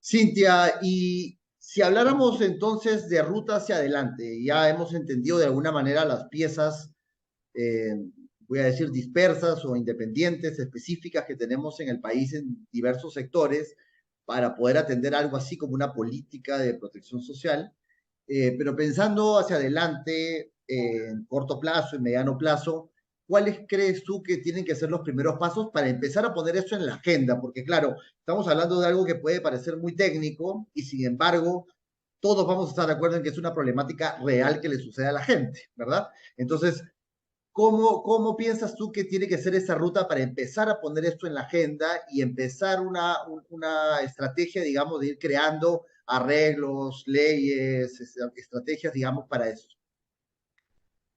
Cintia, y si habláramos entonces de ruta hacia adelante, ya hemos entendido de alguna manera las piezas, eh, voy a decir dispersas o independientes, específicas que tenemos en el país en diversos sectores para poder atender algo así como una política de protección social. Pero pensando hacia adelante, en corto plazo y mediano plazo, ¿cuáles crees tú que tienen que ser los primeros pasos para empezar a poner esto en la agenda? Porque claro, estamos hablando de algo que puede parecer muy técnico y sin embargo, todos vamos a estar de acuerdo en que es una problemática real que le sucede a la gente, ¿verdad? Entonces, ¿cómo piensas tú que tiene que ser esa ruta para empezar a poner esto en la agenda y empezar una estrategia, digamos, de ir creando arreglos, leyes, estrategias, digamos, para eso?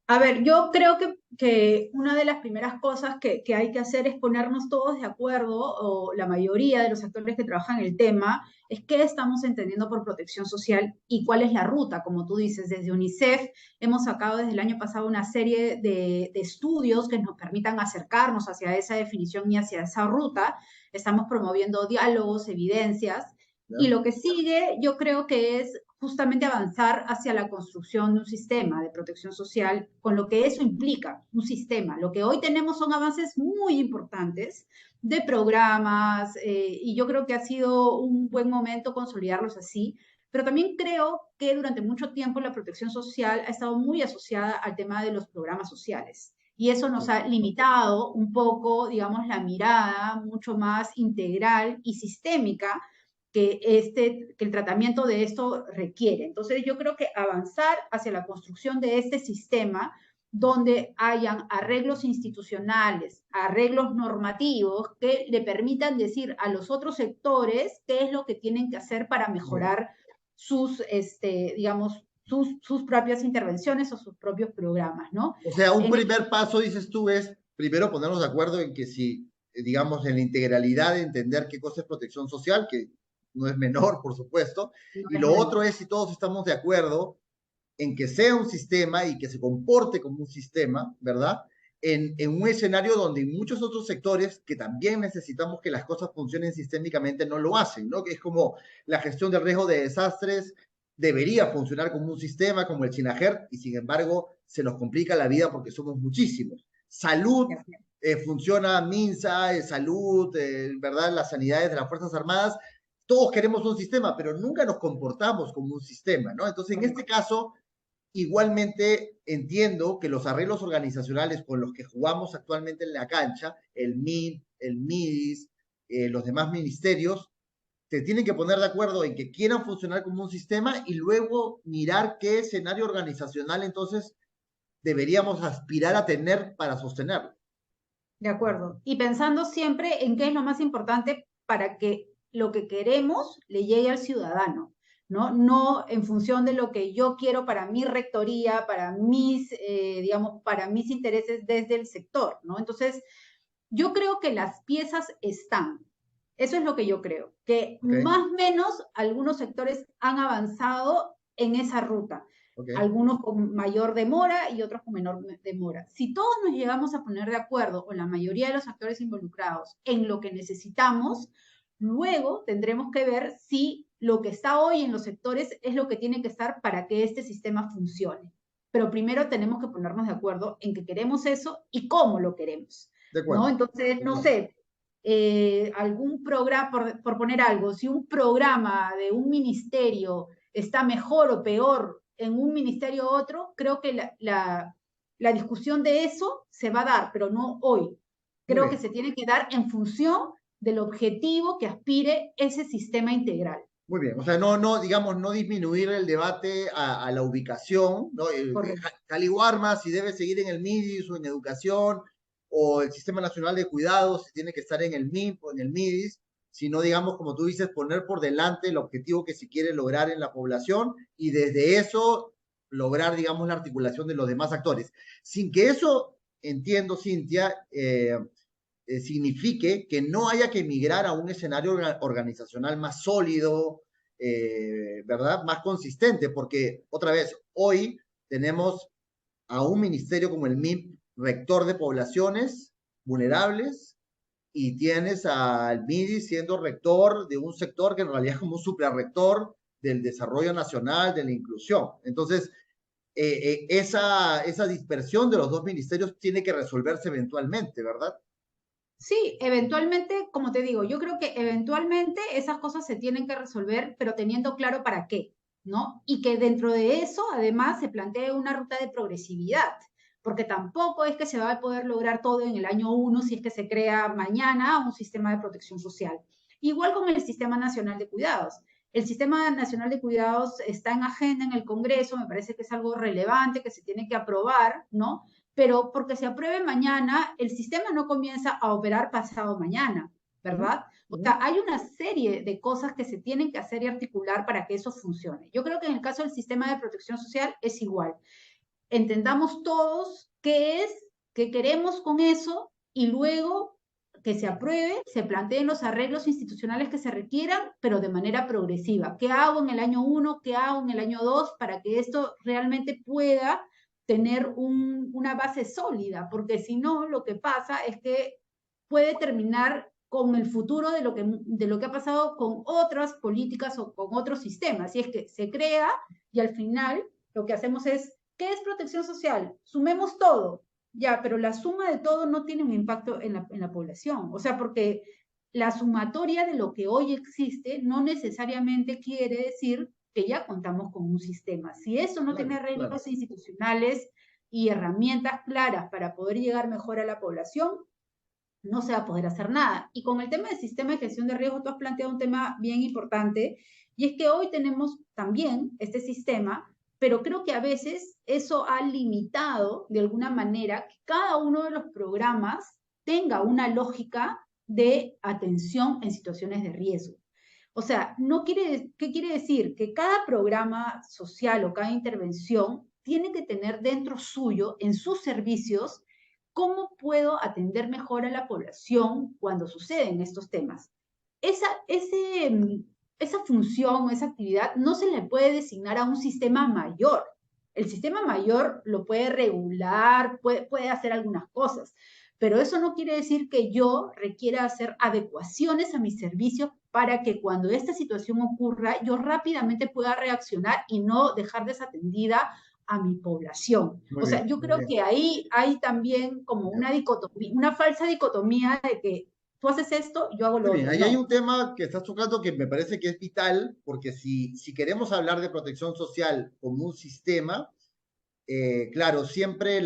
A ver, yo creo que una de las primeras cosas que hay que hacer es ponernos todos de acuerdo, o la mayoría de los actores que trabajan el tema, es qué estamos entendiendo por protección social y cuál es la ruta. Como tú dices, desde UNICEF hemos sacado desde el año pasado una serie de estudios que nos permitan acercarnos hacia esa definición y hacia esa ruta. Estamos promoviendo diálogos, evidencias. Y ¿Ya? lo que sigue, yo creo que es justamente avanzar hacia la construcción de un sistema de protección social, con lo que eso implica, un sistema. Lo que hoy tenemos son avances muy importantes de programas, y yo creo que ha sido un buen momento consolidarlos así, pero también creo que durante mucho tiempo la protección social ha estado muy asociada al tema de los programas sociales. Y eso nos Sí. ha limitado un poco, digamos, la mirada mucho más integral y sistémica que el tratamiento de esto requiere. Entonces, yo creo que avanzar hacia la construcción de este sistema donde hayan arreglos institucionales, arreglos normativos que le permitan decir a los otros sectores qué es lo que tienen que hacer para Bien. mejorar digamos, sus propias intervenciones o sus propios programas, ¿no? O sea, un En primer paso, dices tú, es primero ponernos de acuerdo en que si, digamos, en la integralidad de entender qué cosa es protección social, que no es menor, por supuesto, no y es lo otro menor. es si todos estamos de acuerdo en que sea un sistema y que se comporte como un sistema, ¿verdad? En un escenario donde en muchos otros sectores que también necesitamos que las cosas funcionen sistémicamente no lo hacen, ¿no? Que es como la gestión del riesgo de desastres debería funcionar como un sistema, como el SINAGER, y sin embargo se nos complica la vida porque somos muchísimos. Salud, funciona MINSA, salud, ¿verdad? Las sanidades de las Fuerzas Armadas, todos queremos un sistema, pero nunca nos comportamos como un sistema, ¿no? Entonces, en este caso, igualmente entiendo que los arreglos organizacionales con los que jugamos actualmente en la cancha, el MIN, el MIDIS, los demás ministerios, se tienen que poner de acuerdo en que quieran funcionar como un sistema y luego mirar qué escenario organizacional entonces deberíamos aspirar a tener para sostenerlo. De acuerdo. Y pensando siempre en qué es lo más importante para que lo que queremos le llegue al ciudadano, ¿no? No en función de lo que yo quiero para mi rectoría, para mis, digamos, para mis intereses desde el sector, ¿no? Entonces, yo creo que las piezas están. Eso es lo que yo creo, que ¿Ok? más o menos algunos sectores han avanzado en esa ruta, ¿Ok? algunos con mayor demora y otros con menor demora. Si todos nos llegamos a poner de acuerdo, o la mayoría de los actores involucrados, en lo que necesitamos, luego tendremos que ver si lo que está hoy en los sectores es lo que tiene que estar para que este sistema funcione. Pero primero tenemos que ponernos de acuerdo en que queremos eso y cómo lo queremos, De ¿no? acuerdo. Entonces, De no acuerdo. sé, algún programa, por poner algo, si un programa de un ministerio está mejor o peor en un ministerio u otro, creo que la discusión de eso se va a dar, pero no hoy. Muy Creo que bien. se tiene que dar en función del objetivo que aspire ese sistema integral. Muy bien, o sea, digamos, no disminuir el debate a la ubicación, ¿no? Correcto. Caliwarma, si debe seguir en el MIDIS o en educación, o el Sistema Nacional de Cuidados, si tiene que estar en el MIP o en el MIDIS, sino, digamos, como tú dices, poner por delante el objetivo que se quiere lograr en la población y desde eso lograr, digamos, la articulación de los demás actores. Sin que eso, entiendo, Cintia, signifique que no haya que migrar a un escenario organizacional más sólido, ¿verdad? Más consistente, porque otra vez, hoy tenemos a un ministerio como el MIP, rector de poblaciones vulnerables, y tienes al MIDI siendo rector de un sector que en realidad es como un suprarrector del desarrollo nacional, de la inclusión. Entonces, esa dispersión de los dos ministerios tiene que resolverse eventualmente, ¿verdad? Sí, eventualmente, como te digo, yo creo que eventualmente esas cosas se tienen que resolver, pero teniendo claro para qué, ¿no? Y que dentro de eso, además, se plantee una ruta de progresividad, porque tampoco es que se va a poder lograr todo en el año uno si es que se crea mañana un sistema de protección social. Igual con el Sistema Nacional de Cuidados. El Sistema Nacional de Cuidados está en agenda en el Congreso, me parece que es algo relevante que se tiene que aprobar, ¿no? Pero porque se apruebe mañana, el sistema no comienza a operar pasado mañana, ¿verdad? O sea, hay una serie de cosas que se tienen que hacer y articular para que eso funcione. Yo creo que en el caso del sistema de protección social es igual. Entendamos todos qué es, qué queremos con eso y luego que se apruebe, se planteen los arreglos institucionales que se requieran, pero de manera progresiva. ¿Qué hago en el año 1? ¿Qué hago en el año 2? Para que esto realmente pueda tener una base sólida, porque si no, lo que pasa es que puede terminar con el futuro de lo que ha pasado con otras políticas o con otros sistemas. Y es que se crea y al final lo que hacemos es, ¿qué es protección social? Sumemos todo, ya, pero la suma de todo no tiene un impacto en la población. O sea, porque la sumatoria de lo que hoy existe no necesariamente quiere decir que ya contamos con un sistema. Si eso no tiene Claro, claro. arreglos institucionales y herramientas claras para poder llegar mejor a la población, no se va a poder hacer nada. Y con el tema del sistema de gestión de riesgo, tú has planteado un tema bien importante, y es que hoy tenemos también este sistema, pero creo que a veces eso ha limitado de alguna manera que cada uno de los programas tenga una lógica de atención en situaciones de riesgo. O sea, ¿qué quiere decir? Que cada programa social o cada intervención tiene que tener dentro suyo, en sus servicios, cómo puedo atender mejor a la población cuando suceden estos temas. Esa, ese, esa función, esa actividad no se le puede designar a un sistema mayor. El sistema mayor lo puede regular, puede hacer algunas cosas, pero eso no quiere decir que yo requiera hacer adecuaciones a mis servicios para que cuando esta situación ocurra, yo rápidamente pueda reaccionar y no dejar desatendida a mi población. Muy O sea, bien, yo muy creo bien. que ahí hay también como una dicotomía, una falsa dicotomía de que tú haces esto, yo hago Muy lo bien, otro. ahí hay No, un tema que estás tocando que me parece que es vital, porque si queremos hablar de protección social como un sistema, claro, siempre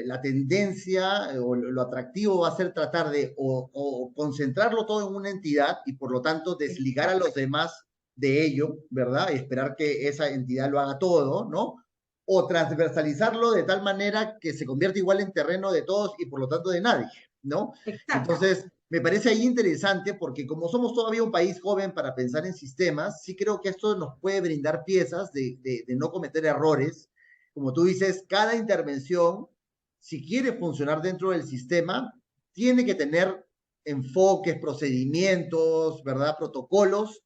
la tendencia o lo atractivo va a ser tratar de o concentrarlo todo en una entidad y por lo tanto desligar a exacto. los demás de ello, ¿verdad? Y esperar que esa entidad lo haga todo, ¿no? O transversalizarlo de tal manera que se convierta igual en terreno de todos y por lo tanto de nadie, ¿no? Exacto. Entonces, me parece ahí interesante porque como somos todavía un país joven para pensar en sistemas, sí creo que esto nos puede brindar piezas de no cometer errores. Como tú dices, cada intervención, si quiere funcionar dentro del sistema, tiene que tener enfoques, procedimientos, ¿verdad? Protocolos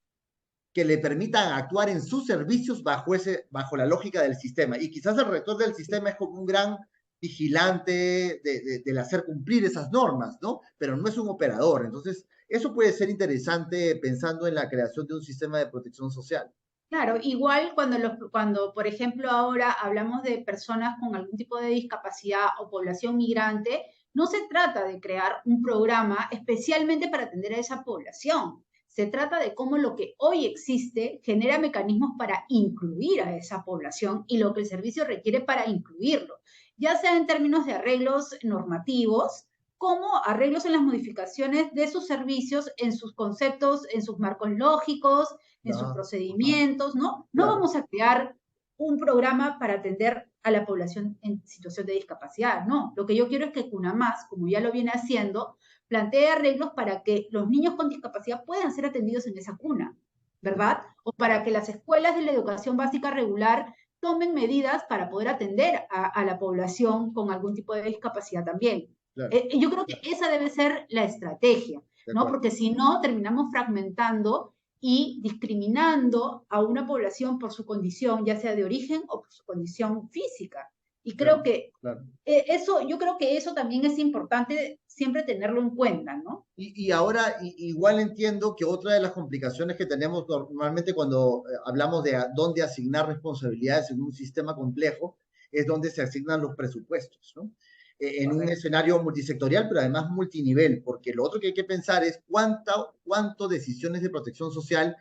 que le permitan actuar en sus servicios bajo la lógica del sistema. Y quizás el rector del sistema es como un gran vigilante del hacer cumplir esas normas, ¿no? Pero no es un operador. Entonces, eso puede ser interesante pensando en la creación de un sistema de protección social. Claro, igual cuando, por ejemplo, ahora hablamos de personas con algún tipo de discapacidad o población migrante, no se trata de crear un programa especialmente para atender a esa población. Se trata de cómo lo que hoy existe genera mecanismos para incluir a esa población y lo que el servicio requiere para incluirlo, ya sea en términos de arreglos normativos, como arreglos en las modificaciones de sus servicios, en sus conceptos, en sus marcos lógicos, en sus Ah, ajá, procedimientos, ¿no? No claro. vamos a crear un programa para atender a la población en situación de discapacidad, no. Lo que yo quiero es que CUNAMAS, como ya lo viene haciendo, plantee arreglos para que los niños con discapacidad puedan ser atendidos en esa cuna, ¿verdad? O para que las escuelas de la educación básica regular tomen medidas para poder atender a la población con algún tipo de discapacidad también. Claro, Yo creo que esa debe ser la estrategia, de ¿no? acuerdo. Porque si no, terminamos fragmentando y discriminando a una población por su condición, ya sea de origen o por su condición física. Y creo Claro, que claro. eso, yo creo que eso también es importante siempre tenerlo en cuenta, ¿no? Y ahora igual entiendo que otra de las complicaciones que tenemos normalmente cuando hablamos de dónde asignar responsabilidades en un sistema complejo es donde se asignan los presupuestos, ¿no? En un Correcto. escenario multisectorial, pero además multinivel, porque lo otro que hay que pensar es cuánto decisiones de protección social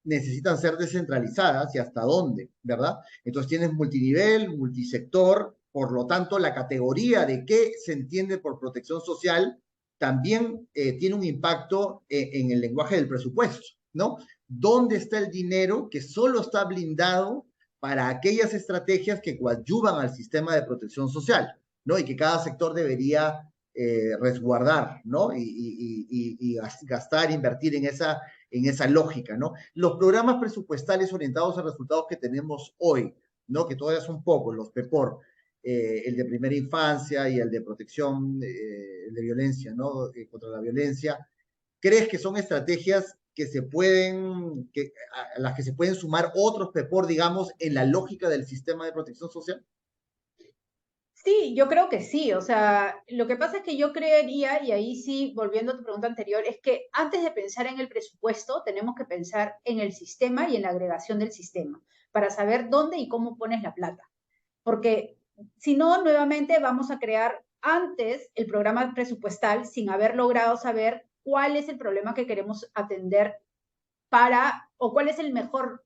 necesitan ser descentralizadas y hasta dónde, ¿verdad? Entonces tienes multinivel, multisector, por lo tanto la categoría de qué se entiende por protección social también tiene un impacto en el lenguaje del presupuesto, ¿no? ¿Dónde está el dinero que solo está blindado para aquellas estrategias que coadyuvan al sistema de protección social, ¿no? Y que cada sector debería resguardar, ¿no? Y gastar, invertir en esa lógica, ¿no? Los programas presupuestales orientados a resultados que tenemos hoy, ¿no? Que todavía son pocos, los PEPOR, el de primera infancia y el de protección el de violencia, ¿no? Contra la violencia. ¿Crees que son estrategias que se pueden, a las que se pueden sumar otros PEPOR, digamos, en la lógica del sistema de protección social? Sí, yo creo que sí. O sea, lo que pasa es que yo creería, y ahí sí, volviendo a tu pregunta anterior, es que antes de pensar en el presupuesto, tenemos que pensar en el sistema y en la agregación del sistema, para saber dónde y cómo pones la plata. Porque si no, nuevamente vamos a crear antes el programa presupuestal sin haber logrado saber cuál es el problema que queremos atender o cuál es el mejor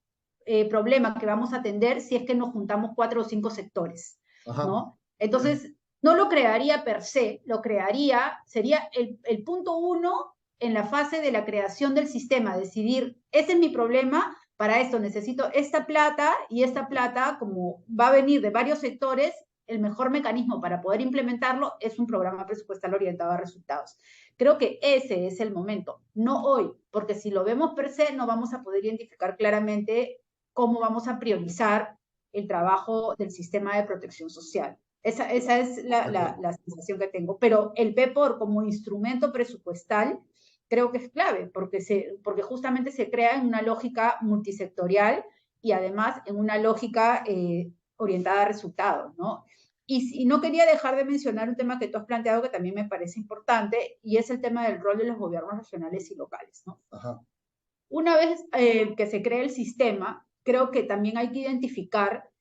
problema que vamos a atender si es que nos juntamos 4 o 5 sectores, Ajá. ¿no? Entonces, no lo crearía per se, lo crearía, sería el punto uno en la fase de la creación del sistema, decidir, ese es mi problema, para esto necesito esta plata, como va a venir de varios sectores, el mejor mecanismo para poder implementarlo es un programa presupuestal orientado a resultados. Creo que ese es el momento, no hoy, porque si lo vemos per se, no vamos a poder identificar claramente cómo vamos a priorizar el trabajo del sistema de protección social. Esa es la sensación que tengo. Pero el PEPOR como instrumento presupuestal creo que es clave, porque justamente se crea en una lógica multisectorial y además en una lógica orientada a resultados, ¿no? Y no quería dejar de mencionar un tema que tú has planteado que también me parece importante, y es el tema del rol de los gobiernos regionales y locales, ¿no? Ajá. Una vez que se cree el sistema, creo que también hay que identificar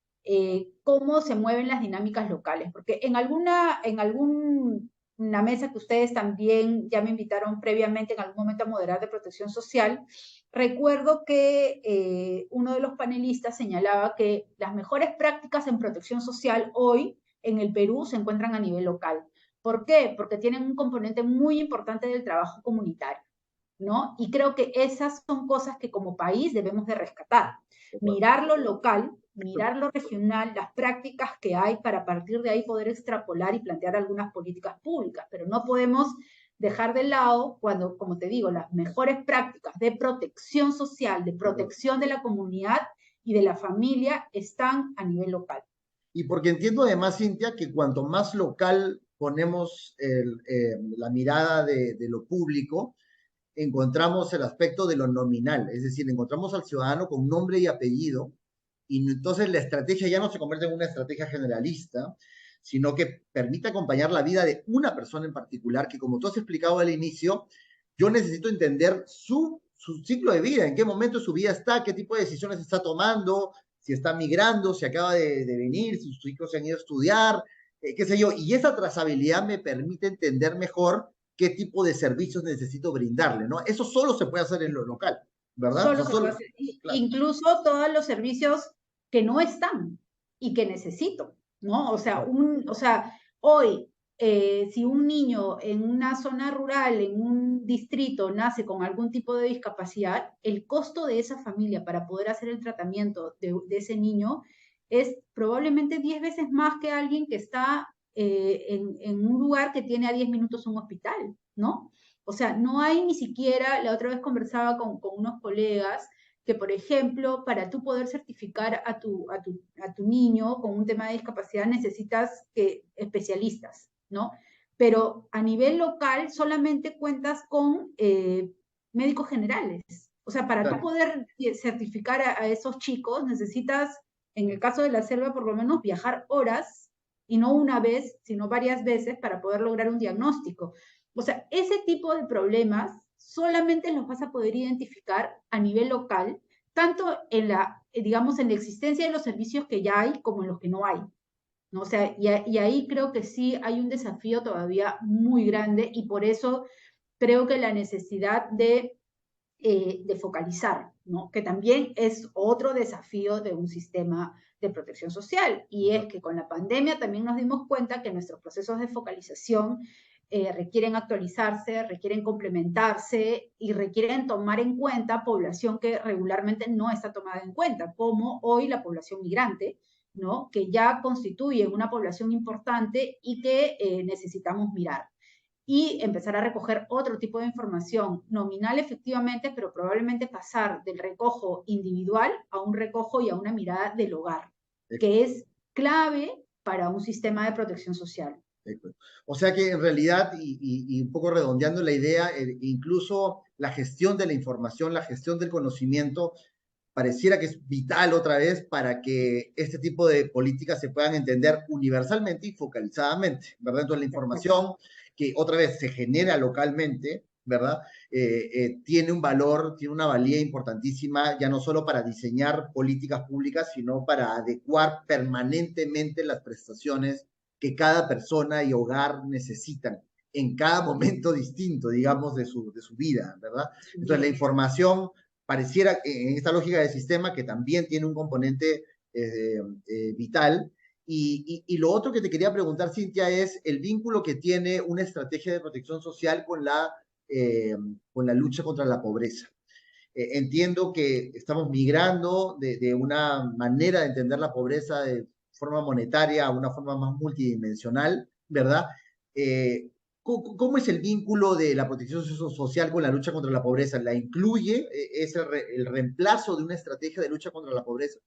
cómo se mueven las dinámicas locales, porque en alguna mesa que ustedes también ya me invitaron previamente en algún momento a moderar de protección social, recuerdo que uno de los panelistas señalaba que las mejores prácticas en protección social hoy en el Perú se encuentran a nivel local. ¿Por qué? Porque tienen un componente muy importante del trabajo comunitario, ¿no? Y creo que esas son cosas que como país debemos de rescatar. Mirar lo local, mirar lo regional, las prácticas que hay para a partir de ahí poder extrapolar y plantear algunas políticas públicas, pero no podemos dejar de lado cuando, como te digo, las mejores prácticas de protección social, de protección de la comunidad y de la familia están a nivel local. Y porque entiendo además, Cintia, que cuanto más local ponemos la mirada de lo público, encontramos el aspecto de lo nominal, es decir, encontramos al ciudadano con nombre y apellido, y entonces la estrategia ya no se convierte en una estrategia generalista, sino que permite acompañar la vida de una persona en particular, que como tú has explicado al inicio, yo necesito entender su ciclo de vida, en qué momento de su vida está, qué tipo de decisiones está tomando, si está migrando, si acaba de venir, si sus hijos se han ido a estudiar, qué sé yo, y esa trazabilidad me permite entender mejor qué tipo de servicios necesito brindarle, ¿no? Eso solo se puede hacer en lo local, ¿verdad? O Solo sea, se puede solo, hacer, claro, incluso todos los servicios que no están y que necesito, ¿no? claro, O sea, hoy, si un niño en una zona rural, en un distrito, nace con algún tipo de discapacidad, el costo de esa familia para poder hacer el tratamiento de ese niño es probablemente 10 veces más que alguien que está en un lugar que tiene a 10 minutos un hospital, ¿no? O sea, no hay ni siquiera, la otra vez conversaba con unos colegas, que por ejemplo, para tú poder certificar a tu niño con un tema de discapacidad necesitas especialistas, ¿no? Pero a nivel local solamente cuentas con médicos generales. O sea, para tú claro. poder certificar a esos chicos necesitas, en el caso de la selva por lo menos, viajar horas y no una vez, sino varias veces para poder lograr un diagnóstico. O sea, ese tipo de problemas solamente los vas a poder identificar a nivel local, tanto en la, digamos, en la existencia de los servicios que ya hay como en los que no hay, ¿no? O sea, y ahí creo que sí hay un desafío todavía muy grande y por eso creo que la necesidad de focalizar, ¿no? Que también es otro desafío de un sistema de protección social, y es que con la pandemia también nos dimos cuenta que nuestros procesos de focalización requieren actualizarse, requieren complementarse y requieren tomar en cuenta población que regularmente no está tomada en cuenta, como hoy la población migrante, ¿no? Que ya constituye una población importante y que necesitamos mirar y empezar a recoger otro tipo de información nominal efectivamente, pero probablemente pasar del recojo individual a un recojo y a una mirada del hogar, que es clave para un sistema de protección social. O sea que en realidad, y un poco redondeando la idea, incluso la gestión de la información, la gestión del conocimiento, pareciera que es vital otra vez para que este tipo de políticas se puedan entender universalmente y focalizadamente, ¿verdad? Entonces la información que otra vez se genera localmente, ¿verdad? Tiene un valor, tiene una valía importantísima, ya no solo para diseñar políticas públicas, sino para adecuar permanentemente las prestaciones que cada persona y hogar necesitan en cada momento distinto, digamos, de su vida, ¿verdad? Entonces la información pareciera en esta lógica de sistema que también tiene un componente vital. Y lo otro que te quería preguntar, Cintia, es el vínculo que tiene una estrategia de protección social con la lucha contra la pobreza. Entiendo que estamos migrando de una manera de entender la pobreza de forma monetaria a una forma más multidimensional, ¿verdad? ¿Cómo es el vínculo de la protección social con la lucha contra la pobreza? ¿La incluye? ¿Es el reemplazo de una estrategia de lucha contra la pobreza?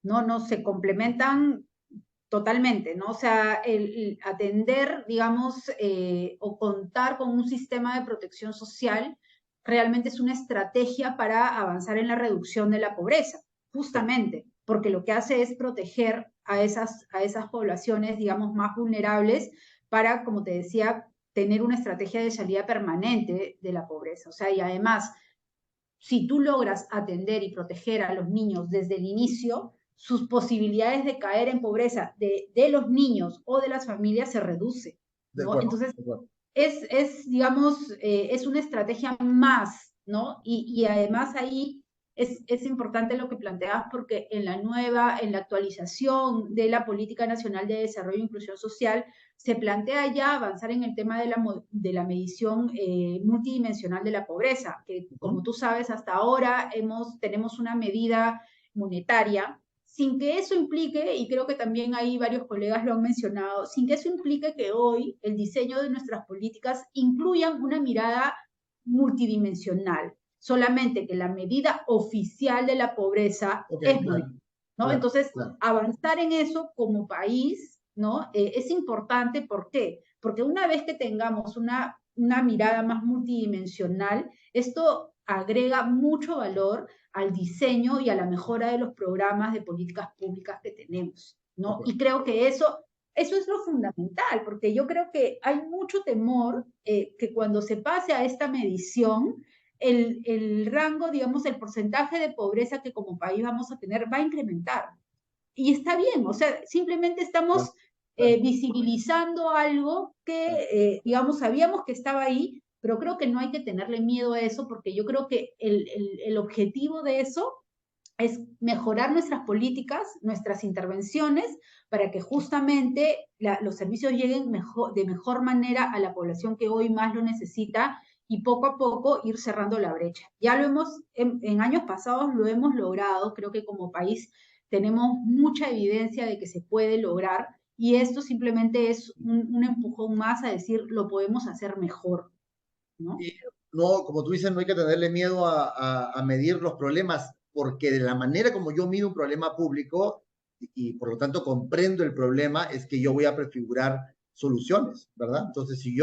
No, no, se complementan totalmente, ¿no? O sea, el atender, digamos, o contar con un sistema de protección social realmente es una estrategia para avanzar en la reducción de la pobreza, justamente, porque lo que hace es proteger a esas poblaciones, digamos, más vulnerables para, como te decía, tener una estrategia de salida permanente de la pobreza. O sea, y además, si tú logras atender y proteger a los niños desde el inicio, sus posibilidades de caer en pobreza de los niños o de las familias se reduce, De ¿no? acuerdo, Entonces, de acuerdo. digamos, es una estrategia más, ¿no? Y además ahí es importante lo que planteas porque en la actualización de la Política Nacional de Desarrollo e Inclusión Social, se plantea ya avanzar en el tema de la medición multidimensional de la pobreza, que como tú sabes, hasta ahora tenemos una medida monetaria, sin que eso implique, y creo que también ahí varios colegas lo han mencionado, sin que eso implique que hoy el diseño de nuestras políticas incluyan una mirada multidimensional, solamente que la medida oficial de la pobreza Ok, es claro, monetaria, ¿no? claro, Entonces, claro. avanzar en eso como país, ¿no? Es importante, ¿por qué? Porque una vez que tengamos una mirada más multidimensional, esto agrega mucho valor al diseño y a la mejora de los programas de políticas públicas que tenemos, ¿no? Y creo que eso es lo fundamental, porque yo creo que hay mucho temor que cuando se pase a esta medición, el rango, digamos, el porcentaje de pobreza que como país vamos a tener va a incrementar. Y está bien, o sea, simplemente estamos Claro, claro, visibilizando algo claro. que, digamos, sabíamos que estaba ahí, pero creo que no hay que tenerle miedo a eso, porque yo creo que el objetivo de eso es mejorar nuestras políticas, nuestras intervenciones, para que justamente los servicios lleguen de mejor manera a la población que hoy más lo necesita y poco a poco ir cerrando la brecha. Ya lo en años pasados lo hemos logrado, creo que como país tenemos mucha evidencia de que se puede lograr y esto simplemente es un empujón más a decir lo podemos hacer mejor, ¿no? Y no, como tú dices, no hay que tenerle miedo a medir los problemas, porque de la manera como yo mido un problema público y por lo tanto comprendo el problema, es que yo voy a prefigurar soluciones, ¿verdad? Entonces, si Y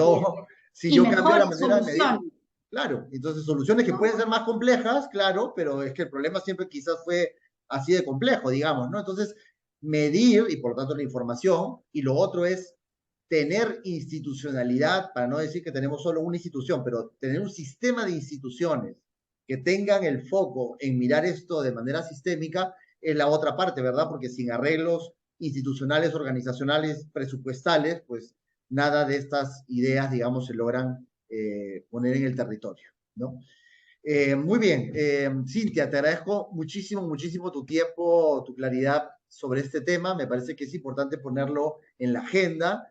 yo cambio la mejores manera de medir, soluciones, claro, entonces soluciones que ¿no? pueden ser más complejas, claro, pero es que el problema siempre quizás fue así de complejo, digamos, ¿no? Entonces, medir y por lo tanto la información, y lo otro es tener institucionalidad, para no decir que tenemos solo una institución, pero tener un sistema de instituciones que tengan el foco en mirar esto de manera sistémica, es la otra parte, ¿verdad? Porque sin arreglos institucionales, organizacionales, presupuestales, pues nada de estas ideas, digamos, se logran poner en el territorio, ¿no? Muy bien, Cintia, te agradezco muchísimo, muchísimo tu tiempo, tu claridad sobre este tema. Me parece que es importante ponerlo en la agenda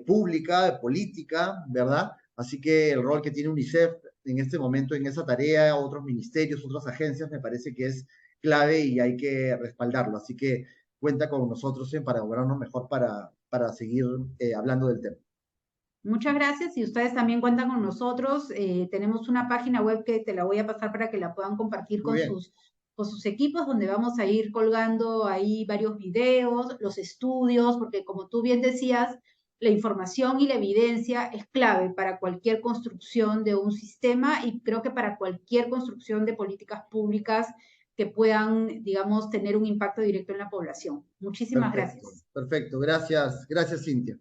pública, política, ¿verdad? Así que el rol que tiene UNICEF en este momento en esa tarea, otros ministerios, otras agencias, me parece que es clave y hay que respaldarlo. Así que cuenta con nosotros para lograrnos mejor para seguir hablando del tema. Muchas gracias y ustedes también cuentan con nosotros. Tenemos una página web que te la voy a pasar para que la puedan compartir Muy bien. con sus equipos, donde vamos a ir colgando ahí varios videos, los estudios, porque como tú bien decías, la información y la evidencia es clave para cualquier construcción de un sistema y creo que para cualquier construcción de políticas públicas que puedan, digamos, tener un impacto directo en la población. Muchísimas Perfecto, gracias. perfecto. Gracias, gracias, Cintia.